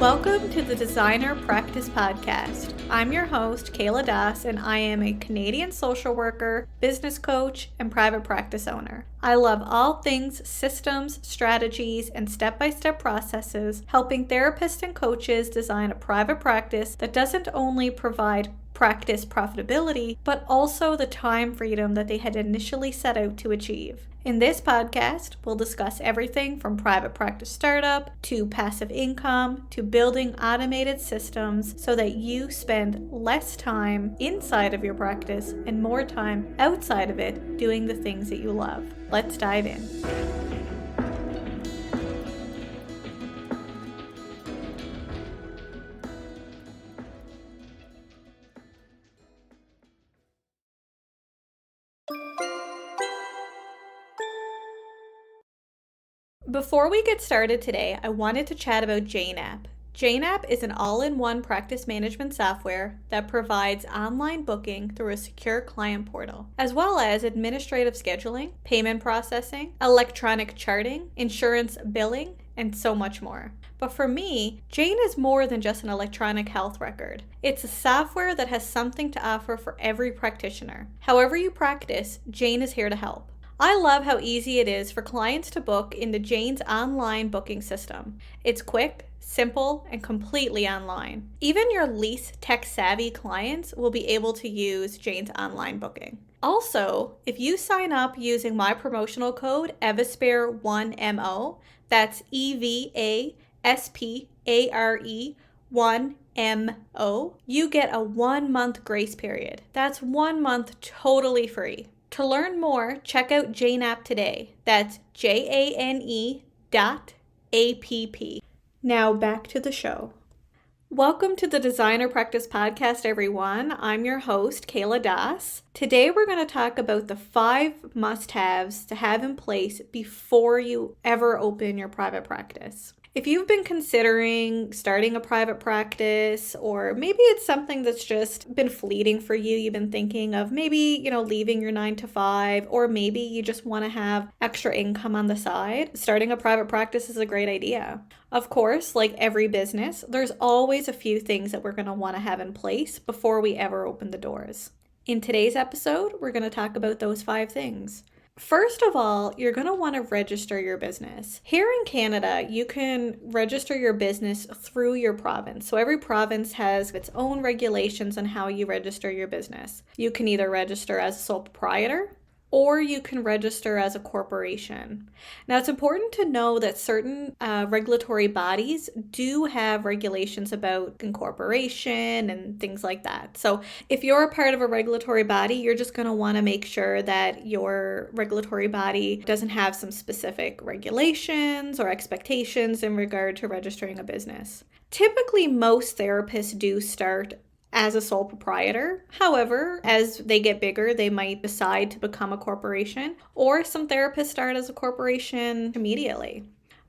Welcome to the Designer Practice Podcast. I'm your host, Kayla Das, and I am a Canadian social worker, business coach, and private practice owner. I love all things systems, strategies, and step-by-step processes, helping therapists and coaches design a private practice that doesn't only provide practice profitability, but also the time freedom that they had initially set out to achieve. In this podcast, we'll discuss everything from private practice startup to passive income to building automated systems so that you spend less time inside of your practice and more time outside of it doing the things that you love. Let's dive in. Before we get started today, I wanted to chat about JNAP. JNAP is an all-in-one practice management software that provides online booking through a secure client portal, as well as administrative scheduling, payment processing, electronic charting, insurance billing, and so much more. But for me, Jane is more than just an electronic health record. It's a software that has something to offer for every practitioner. However you practice, Jane is here to help. I love how easy it is for clients to book into Jane's online booking system. It's quick, simple, and completely online. Even your least tech-savvy clients will be able to use Jane's online booking. Also, if you sign up using my promotional code EVASPARE1MO, that's EVASPARE1MO, you get a 1-month grace period. That's 1 month totally free. To learn more, check out JNAP today. That's JANE.app. Now back to the show. Welcome to the Designer Practice Podcast, everyone. I'm your host, Kayla Das. Today we're going to talk about the 5 must-haves to have in place before you ever open your private practice. If you've been considering starting a private practice, or maybe it's something that's just been fleeting for you, you've been thinking of maybe, leaving your 9 to 5, or maybe you just want to have extra income on the side, starting a private practice is a great idea. Of course, like every business, there's always a few things that we're going to want to have in place before we ever open the doors. In today's episode, we're going to talk about those 5 things. First of all, you're going to want to register your business. Here in Canada, you can register your business through your province. So every province has its own regulations on how you register your business. You can either register as a sole proprietor, or you can register as a corporation. Now, it's important to know that certain regulatory bodies do have regulations about incorporation and things like that. So if you're a part of a regulatory body, you're just going to want to make sure that your regulatory body doesn't have some specific regulations or expectations in regard to registering a business. Typically, most therapists do start as a sole proprietor. However, as they get bigger, they might decide to become a corporation, or some therapists start as a corporation immediately.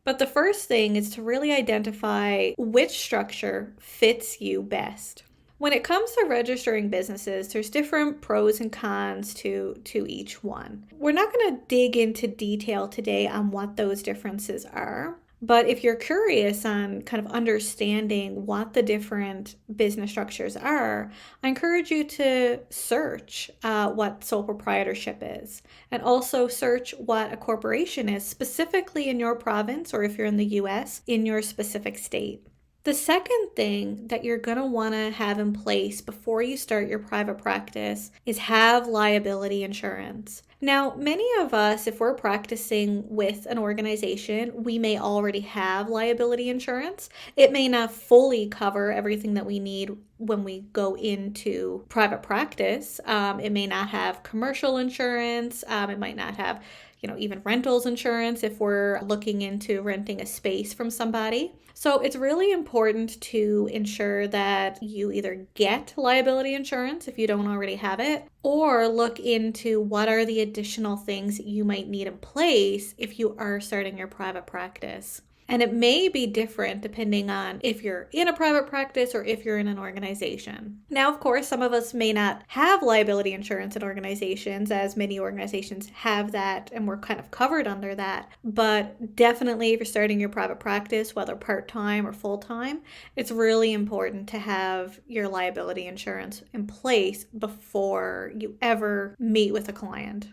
But the first thing is to really identify which structure fits you best. When it comes to registering businesses, there's different pros and cons to each one. We're not going to dig into detail today on what those differences are. But if you're curious on kind of understanding what the different business structures are, I encourage you to search what sole proprietorship is, and also search what a corporation is specifically in your province, or if you're in the US, in your specific state. The second thing that you're going to want to have in place before you start your private practice is have liability insurance. Now, many of us, if we're practicing with an organization, we may already have liability insurance. It may not fully cover everything that we need when we go into private practice. It may not have commercial insurance. It might not have even rentals insurance if we're looking into renting a space from somebody. So it's really important to ensure that you either get liability insurance if you don't already have it, or look into what are the additional things you might need in place if you are starting your private practice. And it may be different depending on if you're in a private practice or if you're in an organization. Now, of course, some of us may not have liability insurance in organizations, as many organizations have that, and we're kind of covered under that. But definitely, if you're starting your private practice, whether part-time or full-time, it's really important to have your liability insurance in place before you ever meet with a client.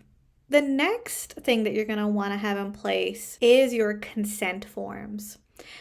The next thing that you're going to want to have in place is your consent forms.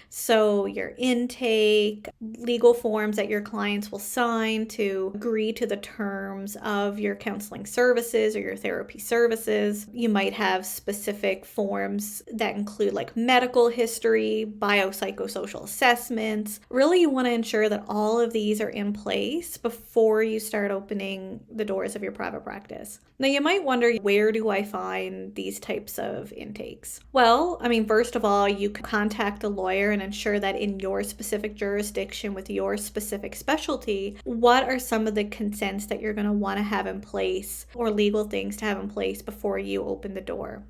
So your intake, legal forms that your clients will sign to agree to the terms of your counseling services or your therapy services. You might have specific forms that include like medical history, biopsychosocial assessments. Really, you want to ensure that all of these are in place before you start opening the doors of your private practice. Now, you might wonder, where do I find these types of intakes? Well, first of all, you can contact a lawyer and ensure that in your specific jurisdiction with your specific specialty, what are some of the consents that you're going to want to have in place or legal things to have in place before you open the door.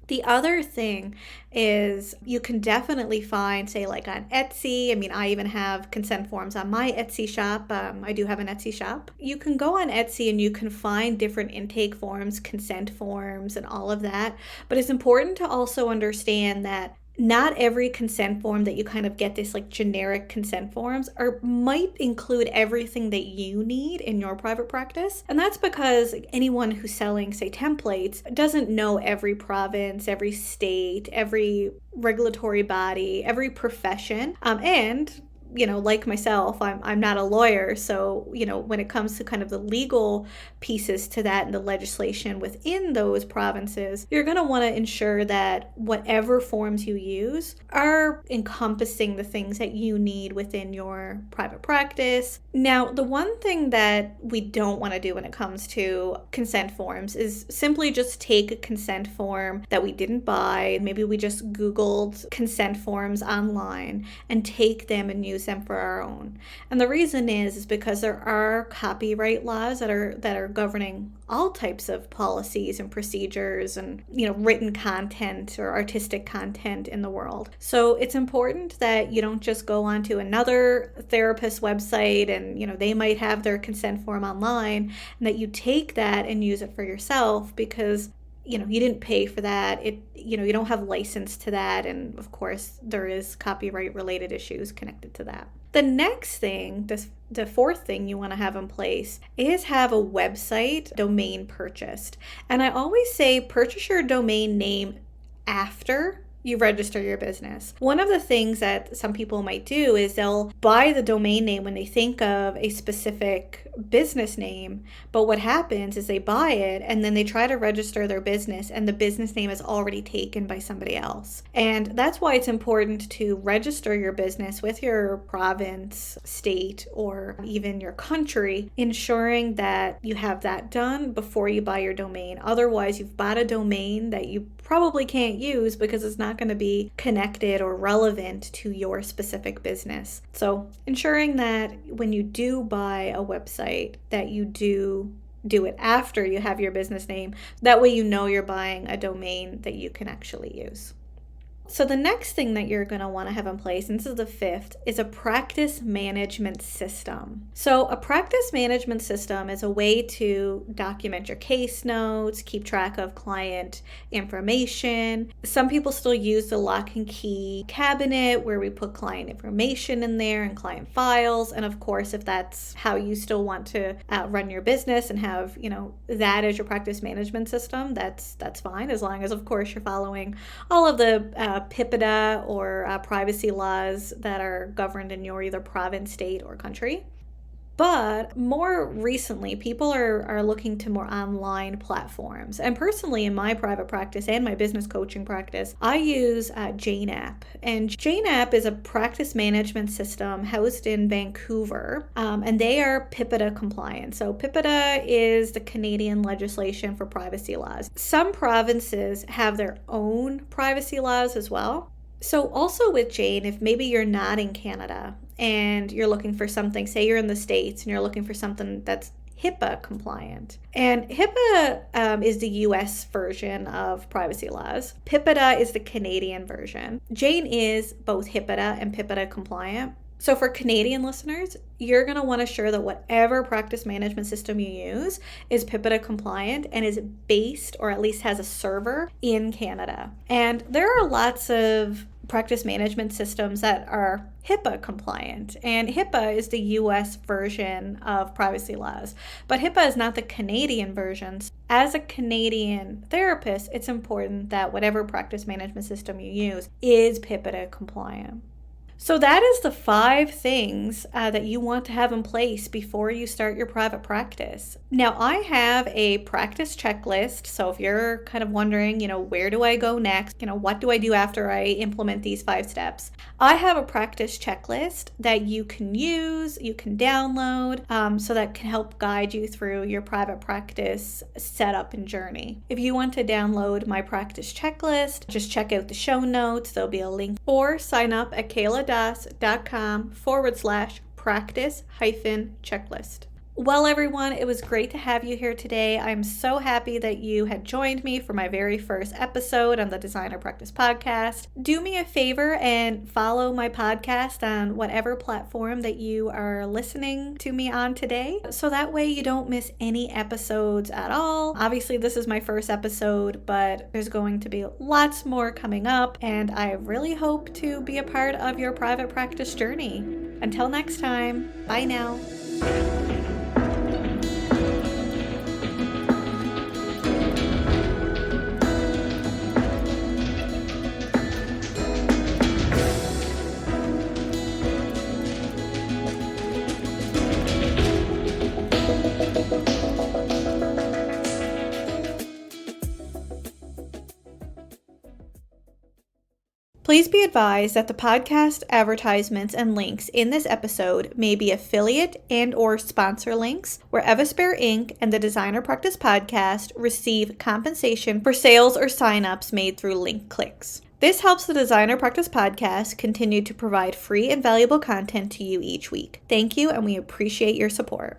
The other thing is you can definitely find, say, like on Etsy. I even have consent forms on my Etsy shop. I do have an Etsy shop. You can go on Etsy and you can find different intake forms, consent forms, and all of that. But it's important to also understand that not every consent form that you kind of get, this like generic consent forms, might include everything that you need in your private practice. And that's because anyone who's selling, say, templates doesn't know every province, every state, every regulatory body, every profession. And like myself, I'm not a lawyer. So, when it comes to kind of the legal pieces to that and the legislation within those provinces, you're going to want to ensure that whatever forms you use are encompassing the things that you need within your private practice. Now, the one thing that we don't want to do when it comes to consent forms is simply just take a consent form that we didn't buy. Maybe we just Googled consent forms online and take them and use them for our own. And the reason is because there are copyright laws that are governing all types of policies and procedures and written content or artistic content in the world. So it's important that you don't just go onto another therapist's website and they might have their consent form online, and that you take that and use it for yourself, because you didn't pay for that. You don't have license to that. And of course, there is copyright related issues connected to that. The next thing, the fourth thing you want to have in place is have a website domain purchased. And I always say purchase your domain name after you register your business. One of the things that some people might do is they'll buy the domain name when they think of a specific business name, but what happens is they buy it and then they try to register their business and the business name is already taken by somebody else. And that's why it's important to register your business with your province, state, or even your country, ensuring that you have that done before you buy your domain. Otherwise, you've bought a domain that you probably can't use because it's not going to be connected or relevant to your specific business. So ensuring that when you do buy a website, that you do it after you have your business name. That way you're buying a domain that you can actually use. So the next thing that you're going to want to have in place, and this is the fifth, is a practice management system. So a practice management system is a way to document your case notes, keep track of client information. Some people still use the lock and key cabinet where we put client information in there and client files. And of course, if that's how you still want to run your business and have, that as your practice management system, that's fine, as long as, of course, you're following all of the PIPEDA or privacy laws that are governed in your either province, state, or country. But more recently, people are looking to more online platforms. And personally, in my private practice and my business coaching practice, I use Jane App. And Jane App is a practice management system housed in Vancouver, and they are PIPEDA compliant. So PIPEDA is the Canadian legislation for privacy laws. Some provinces have their own privacy laws as well. So also with Jane, if maybe you're not in Canada and you're looking for something, say you're in the States and you're looking for something that's HIPAA compliant. And HIPAA is the US version of privacy laws. PIPEDA is the Canadian version. Jane is both HIPAA and PIPEDA compliant. So for Canadian listeners, you're going to want to ensure that whatever practice management system you use is PIPEDA compliant and is based, or at least has a server, in Canada. And there are lots of practice management systems that are HIPAA compliant, and HIPAA is the US version of privacy laws, but HIPAA is not the Canadian version. As a Canadian therapist, it's important that whatever practice management system you use is PIPEDA compliant. So that is the 5 things that you want to have in place before you start your private practice. Now, I have a practice checklist. So if you're kind of wondering, where do I go next? What do I do after I implement these 5 steps? I have a practice checklist that you can use, you can download, so that can help guide you through your private practice setup and journey. If you want to download my practice checklist, just check out the show notes. There'll be a link, or sign up at kayladas.com/practice-checklist. Well, everyone, it was great to have you here today. I'm so happy that you had joined me for my very first episode on the Designer Practice Podcast. Do me a favor and follow my podcast on whatever platform that you are listening to me on today, so that way you don't miss any episodes at all. Obviously, this is my first episode, but there's going to be lots more coming up, and I really hope to be a part of your private practice journey. Until next time, bye now. Please be advised that the podcast advertisements and links in this episode may be affiliate and/or sponsor links, where Evaspare Inc. and the Designer Practice Podcast receive compensation for sales or signups made through link clicks. This helps the Designer Practice Podcast continue to provide free and valuable content to you each week. Thank you, and we appreciate your support.